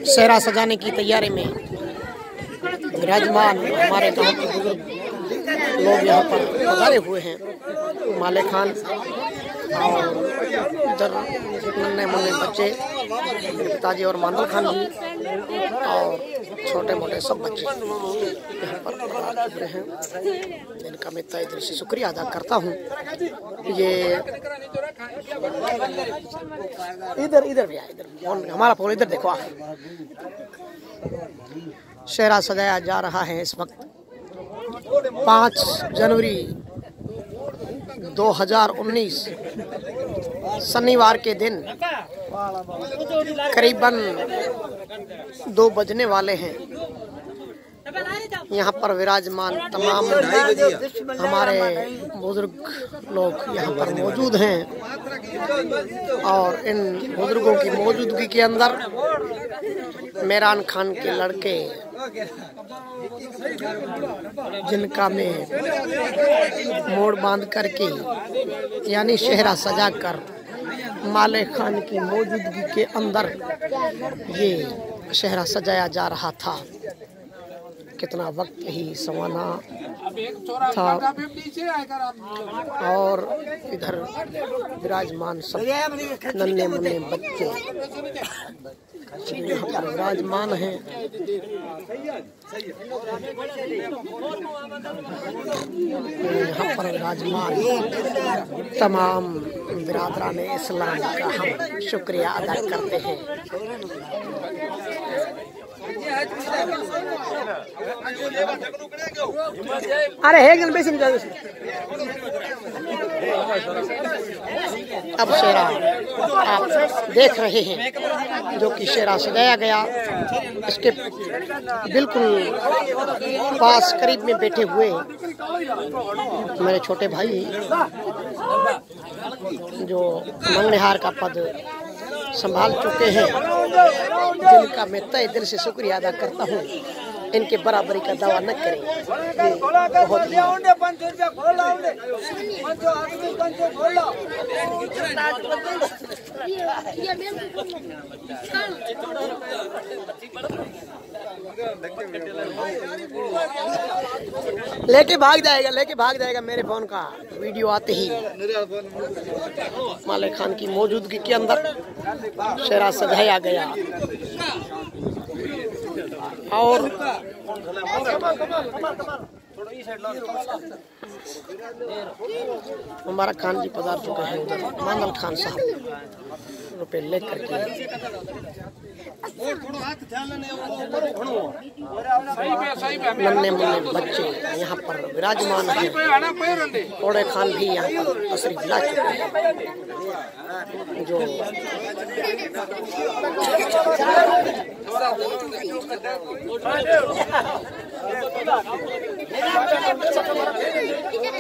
सेहरा सजाने की तैयारी में विराजमान हमारे गांव के बुजुर्ग लोग यहाँ पर पधारे हुए हैं। माले खान और इधर नन्हे मुन्ने बच्चे, पिताजी और मांदल खान जी और छोटे मोटे सब बच्चे यहाँ पर पधारे हैं, जिनका मैं तहे दिल से शुक्रिया अदा करता हूँ। ये इधर इधर भी इधर हमारा फोन इधर देखो। सेहरा सजाया जा रहा है इस वक्त 5 जनवरी 2019 शनिवार के दिन करीबन 2 बजने वाले हैं। यहाँ पर विराजमान तमाम हमारे बुजुर्ग लोग यहाँ पर मौजूद हैं और इन बुजुर्गों की मौजूदगी के अंदर मेहरान खान के लड़के, जिनका मैं मोड़ बांध करके यानी सेहरा सजा कर माले खान की मौजूदगी के अंदर ये सेहरा सजाया जा रहा था। कितना वक्त ही समाना था और इधर विराजमान सब नन्हे मुन्ने बच्चे यहाँ पर विराजमान हैं। यहाँ पर विराजमान तमाम बिरादरान इस्लाम का हम शुक्रिया अदा करते हैं। अरे है बेसिन अब सेहरा आप देख रहे हैं जो कि सेहरा सजाया गया। इसके बिल्कुल पास करीब में बैठे हुए मेरे छोटे भाई जो मंगलहार का पद संभाल चुके हैं, जिनका मैं तहे दिल से शुक्रिया अदा करता हूँ। इनके बराबरी का दावा न करें। बहुत लेके भाग जाएगा मेरे फोन का वीडियो आते ही। माले खान की मौजूदगी के अंदर सेहरा सजाया गया और हमारा खान जी पधार चुके हैं। उधर मांदल खान साहब रुपए लेकर के नन्हे मुन्ने बच्चे यहाँ पर विराजमान हैं। ओड़े खान भी यहाँ पर तशरीफ ला चुके हैं। जो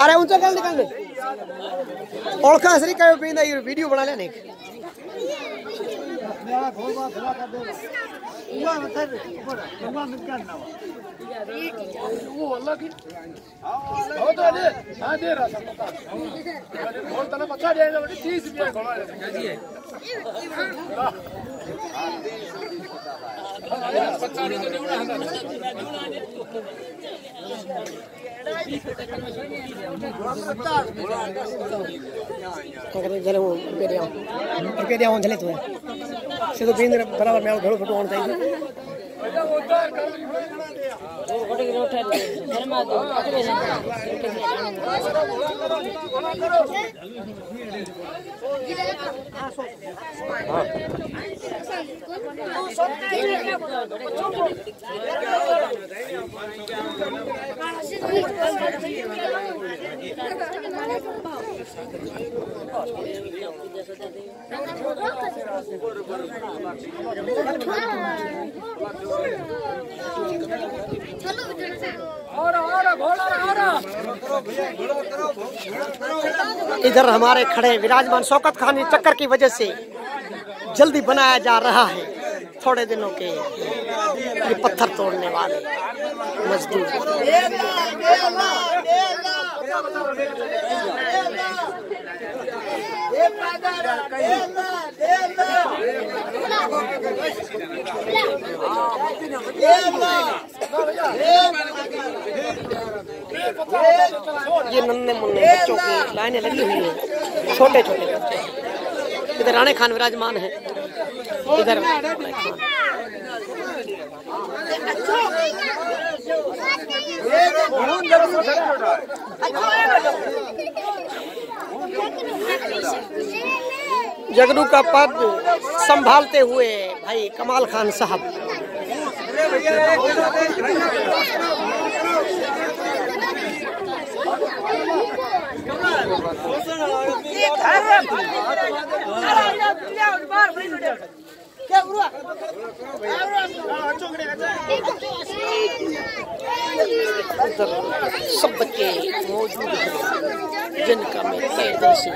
अरे ऊंचा कर निकाल दे ओळखा असरी काय पींदा ये वीडियो बना ले नहीं वो अल्लाह की बहुत दे हां दे रहा और तना बच्चा देगा 30 रुपया घोड़ा जी है सीधो बराबर में घड़ो फोटो होना चाहिए। इधर हमारे खड़े विराजमान शौकत खान चक्कर की वजह से जल्दी बनाया जा रहा है। थोड़े दिनों के ये पत्थर तोड़ने वाले मजदूर ये नन्हे मुन्ने बच्चों की लाइनें लगी हुई है, छोटे छोटे बच्चे। इधर राणे खान विराजमान है, इधर राणे खान। जगरू का पद संभालते हुए भाई कमाल खान साहब। सब बच्चे मौजूद हैं जिनका मैं तहे दिल से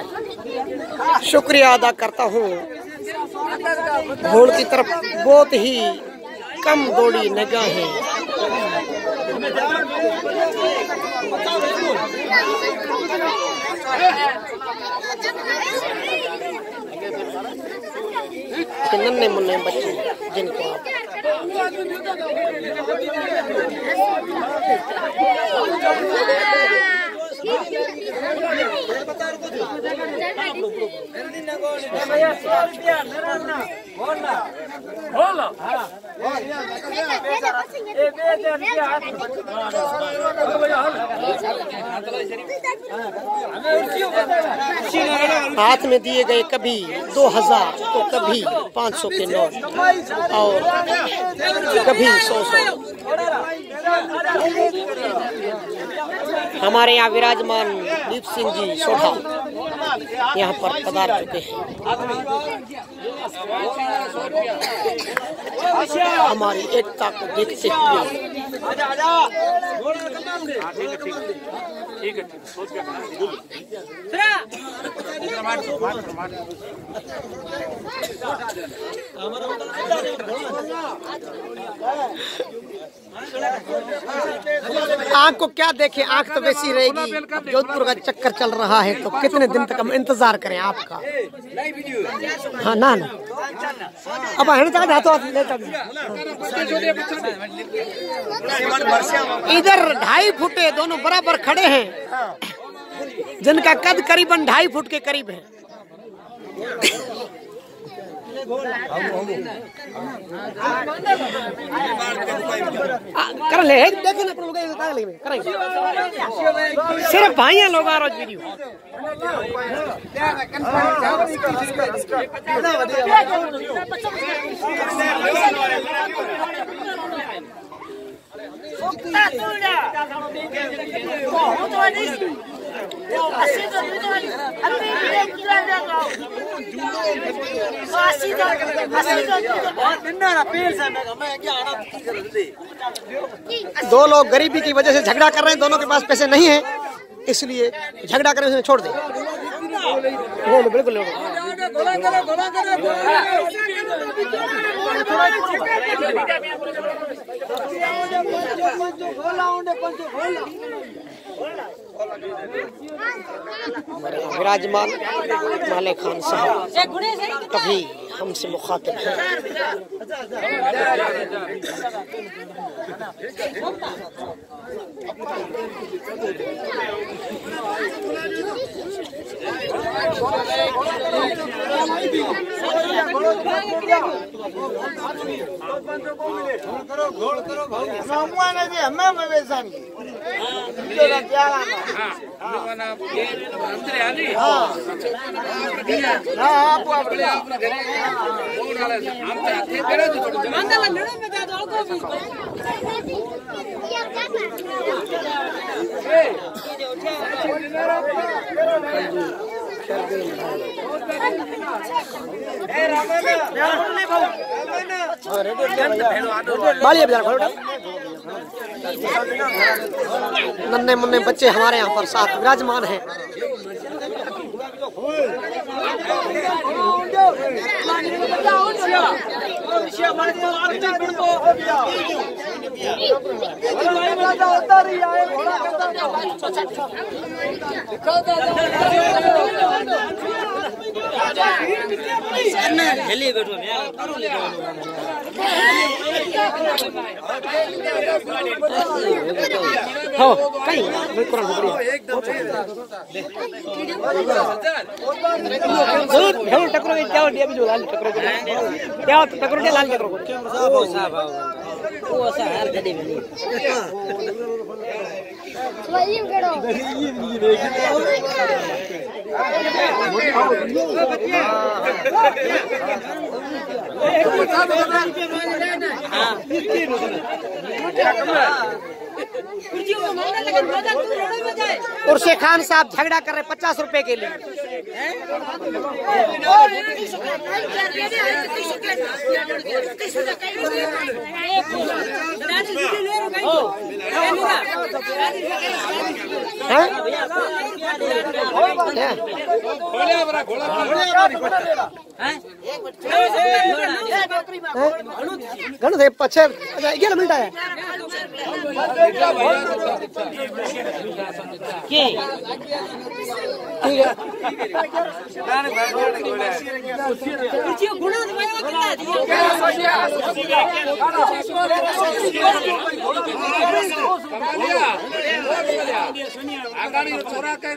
शुक्रिया अदा करता हूँ। घोड़ की तरफ बहुत ही कम दौड़ी निगाहें। नन्हे मुन्ने बच्चे जिनको आप हाथ में दिए गए कभी 2000 तो कभी 500 के नोट और कभी 100। हमारे यहाँ विराजमान दीप सिंह जी सोढ़ा यहाँ पर पधार चुके हैं। हमारी एकता को देखते हुए आँख को क्या देखे, आँख तो वैसी रहेगी। जोधपुर का चक्कर चल रहा है तो कितने दिन तक हम इंतजार करें आपका। हाँ ना ना अब इधर 2.5 फुटे दोनों बराबर खड़े हैं, जिनका कद करीबन 2.5 फुट के करीब है। कर ले देखे ना लोग करेंगे सिर्फ भाई हैं लोग आ रोज वीडियो। दो लोग गरीबी की वजह से झगड़ा कर रहे हैं, दोनों के पास पैसे नहीं है, इसलिए झगड़ा करें उसमें छोड़ दे। बिल्कुल विराजमान माले खान साहब कभी हमसे मुखातिब हैं। नन्हे मुन्ने बच्चे हमारे यहाँ पर साथ विराजमान हैं। हाँ कहीं कुरान जरूर टकरो क्या दिया भी जो लाल टकरो क्या टकरो क्या लाल टकरो वो ऐसा हार गदे में वही करो उर्से खान साहब झगड़ा कर रहे 50 रुपए के लिए। घणो थे पछे 11 मिनट आया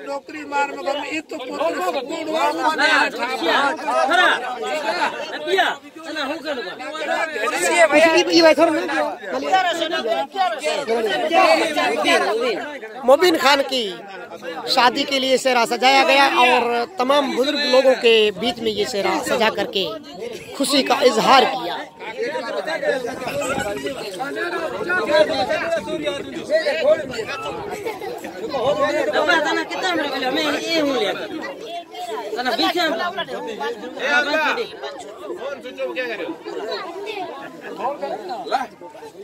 नौकरी मार मोबिन खान की शादी के लिए सेहरा सजाया गया और तमाम बुजुर्ग लोगों के बीच में ये सेहरा सजा करके खुशी का इजहार किया।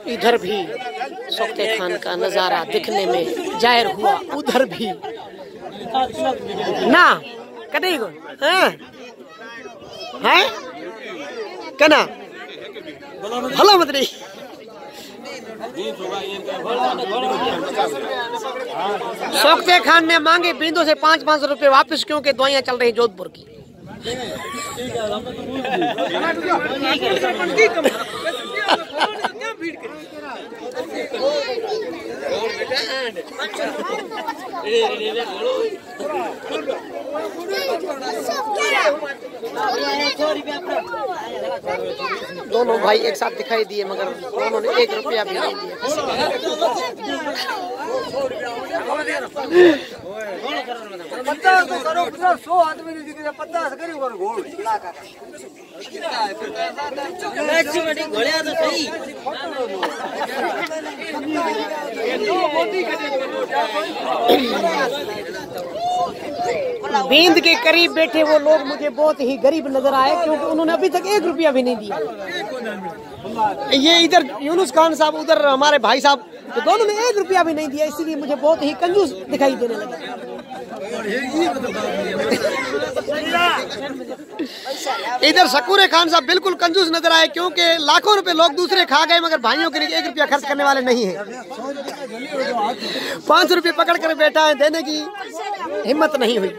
इधर भी सोख्ते खान का नजारा दिखने में जाहिर हुआ, उधर भी ना कदे को है कना भला मत नहीं सोख्ते खान ने मांगे बिंदु से 500 रुपए वापस क्योंकि दवाइयां चल रही जोधपुर की। दोनों भाई एक साथ दिखाई दिए मगर दोनों ने 1 रुपया भी नहीं दिया। 50 तो करो 100 आदमी ने दिखे 50 करी और घोड़ तो सही बींद के करीब बैठे वो लोग मुझे बहुत ही गरीब नजर आए क्योंकि उन्होंने अभी तक 1 रुपया भी नहीं दिया। ये इधर यूनुस खान साहब, उधर हमारे भाई साहब, तो दोनों ने 1 रुपया भी नहीं दिया, इसीलिए मुझे बहुत ही कंजूस दिखाई देने लगा। इधर शकूरे खान साहब बिल्कुल कंजूस नजर आए क्योंकि लाखों रुपए लोग दूसरे खा गए मगर भाइयों के लिए 1 रुपया खर्च करने वाले नहीं है। 500 रुपये पकड़ कर बैठा है, देने की हिम्मत नहीं हुई।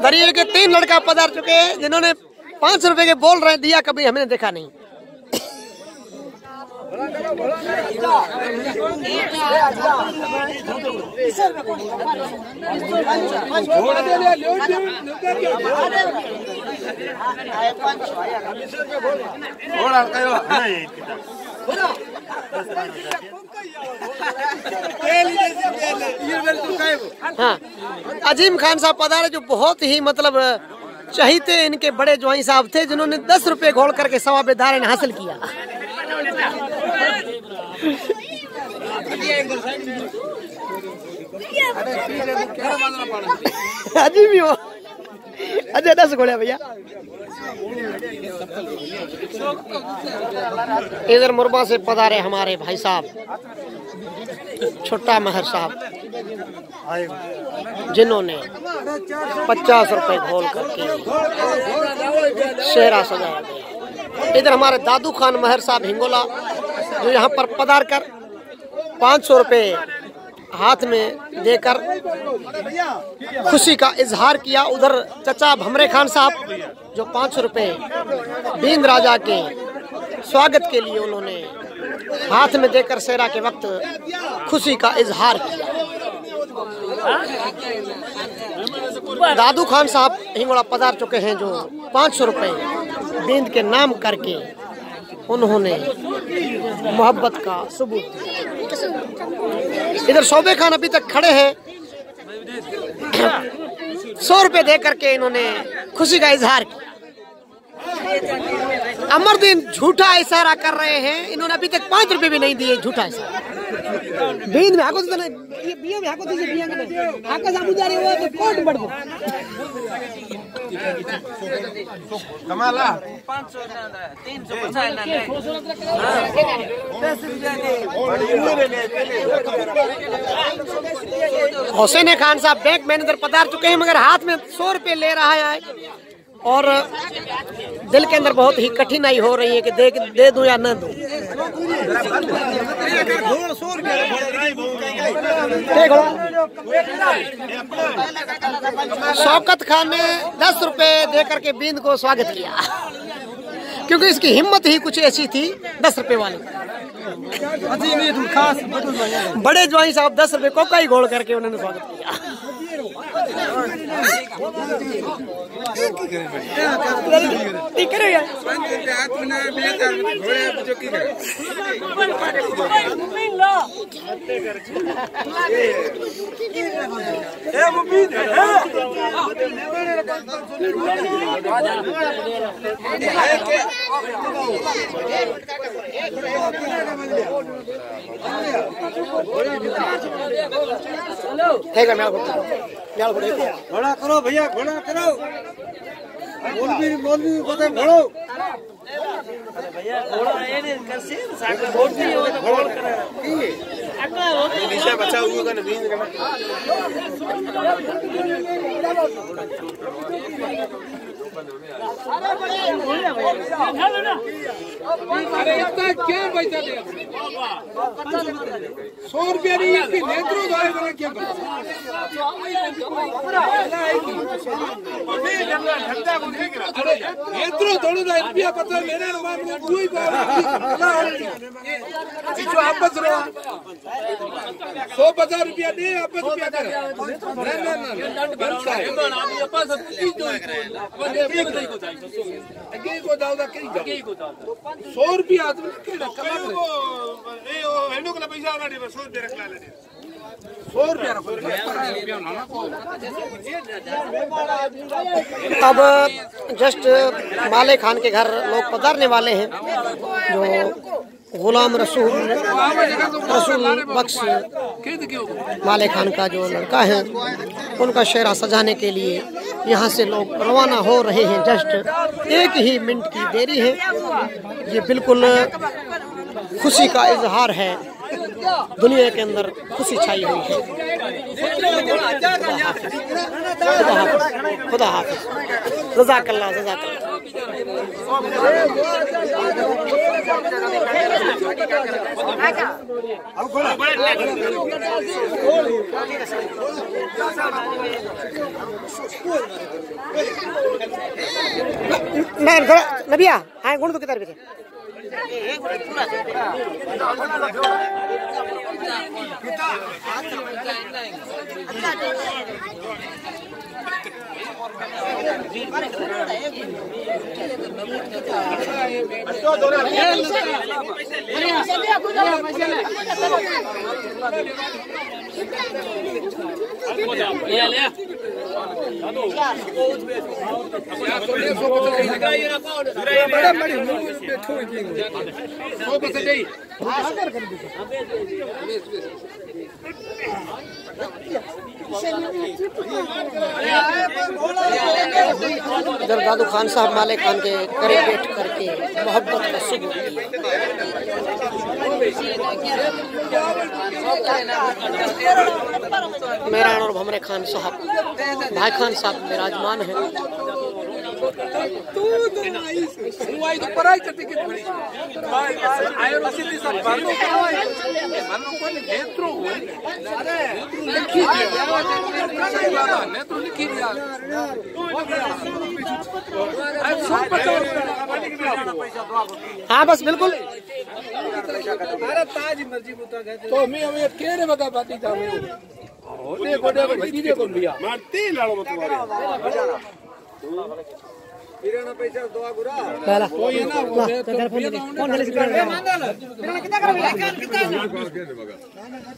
दरिये के 3 लड़का पधार चुके हैं जिन्होंने 500 रुपए के बोल रहे दिया, कभी हमने देखा नहीं। हाँ, अजीम खान साहब पधारे जो बहुत ही मतलब चहीते इनके बड़े ज्वाई साहब थे जिन्होंने 10 रुपए घोल करके सवाबेदार ने हासिल किया। अजीब ही हो, अच्छा 10 घोड़े भैया। इधर मुरबा से पधारे हमारे भाई साहब छोटा महर साहब जिन्होंने 50 रुपए घोल करके सेहरा सजाया गया। इधर हमारे दादू खान महर साहब हिंगोला जो यहाँ पर पधार कर 500 रुपये हाथ में देकर खुशी का इजहार किया। उधर चचा भमरे खान साहब जो 500 रुपये बींद राजा के स्वागत के लिए उन्होंने हाथ में देकर सेरा के वक्त खुशी का इजहार किया। दादू खान साहब हिंगोड़ा पधार चुके हैं जो 500 रुपये बींद के नाम करके उन्होंने मोहब्बत का सबूत दिया। इधर शोबे खान अभी तक खड़े हैं, 100 रुपये दे करके इन्होंने खुशी का इजहार किया। अमरदीन झूठा इशारा कर रहे हैं, इन्होंने अभी तक 5 रुपये भी नहीं दिए। झूठा इशारा बींद में हाको तो नहीं, ये बिया में हाको दीजिए, बिया में हाका सामुदारी हुआ तो कोट बढ़ दो कमाला 500 ना 350 ना ले 10 रुपया दे। हुसैन खान साहब बैंक मैनेजर पधार चुके हैं, मगर हाथ में 100 रुपये ले रहा है और दिल के अंदर बहुत ही कठिनाई हो रही है कि दे दूं या न दूं। शौकत खान ने 10 रुपये दे करके बींद को स्वागत किया, क्योंकि इसकी हिम्मत ही कुछ ऐसी थी 10 रुपये वाली। बड़े ज्वाई साहब 10 रुपये कोका ही घोल करके उन्होंने स्वागत किया। घोड़ा करो भैया, घोड़ा करो। मौलवी पता घोड़ो भैया, घोड़ा ये नहीं कर से साग बोल नहीं हो तो घोड़ कर अकला हो निशा बचा हुआ का नबीन करना। अरे इतना क्या पैसा दे 100 रुपया नहीं इसकी नेत्रो द्वारा बना क्या नेत्रो थोड़ा रुपया पता मेरे मामले कोई बात जो आपस रहो 150 रुपया नहीं आपस रुपया करे को दाऊदा कई 100 रुपया आदमी के कमा ए ओ हेनो के पैसा वाली 100 रुपया रख ला ले 100 रुपया रखो। अब जस्ट माले खान के घर लोग पधारने वाले हैं, जो गुलाम रसूल बख्श माले खान का जो लड़का है, उनका शेरा सजाने के लिए यहाँ से लोग रवाना हो रहे हैं। जस्ट 1 ही मिनट की देरी है। ये बिल्कुल खुशी का इजहार है, दुनिया के अंदर खुशी छाई हुई है। खुदा हाफिज़, जज़ाकल्लाह जज़ाकल्लाह। नबिया हाँ गुण तो किधर भी थे इधर दादू खान साहब माले खान के करीब बैठ करके मोहब्बत का सबूत मेहरान और भमरे खान साहब भाई खान साहब विराजमान हैं। तू आई तो पराई करती कित बड़ी आयो रसीदी सब बालो मानो को नेत्रो अरे लिखी दिया नेत्रो लिखी दिया हाँ बस बिल्कुल। अरे ताज मर्जी बुता गए तो मैं हमें केरे बगा बाती था मैं होने गोडे को भतीजे को लिया मारती लालो मत मारे किराना पैसा दुआ गुरा पहला कोई है ना वो कौन है कितना करोगे कितना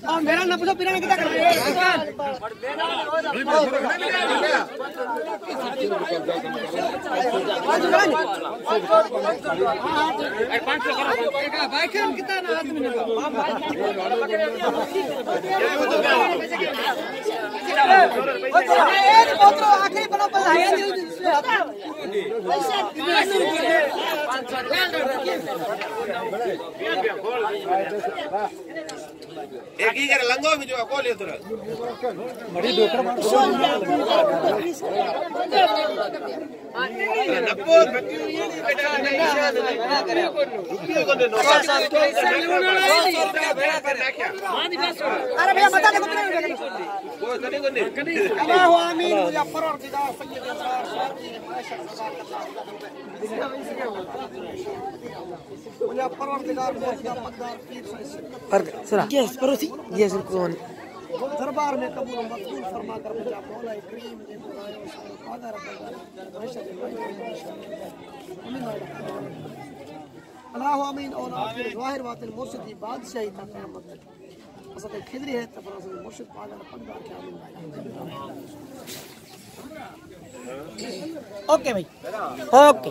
और मेरा ना पूछो पिराना कितना करोगे कितना ना आदमी ने आखिरी बना एक ही कर लंगो भी जो को ले उधर बड़ी डॉक्टर नप्पो बेटा नहीं शायद रुपये को दे नो अरे भैया बता दे कितने वो तने को नहीं अल्लाहु आमीन मुजफ्फर और जिदा सैयद असरार शादी मुजफ्फर और जिदा मकदार पीर फर्क सुना यस परोसी यस कौन दरबार में कबूल मकबूल फरमा कर मुझे मौला करीम ने बुलाया फादर अल्लाहु आमीन और आखिर ज़ाहिर बातिन मुर्शिदी बादशाही तक क़यामत तक असद खिदरी है तब असद मुर्शिद पागल पंडा क्या ओके भाई ओके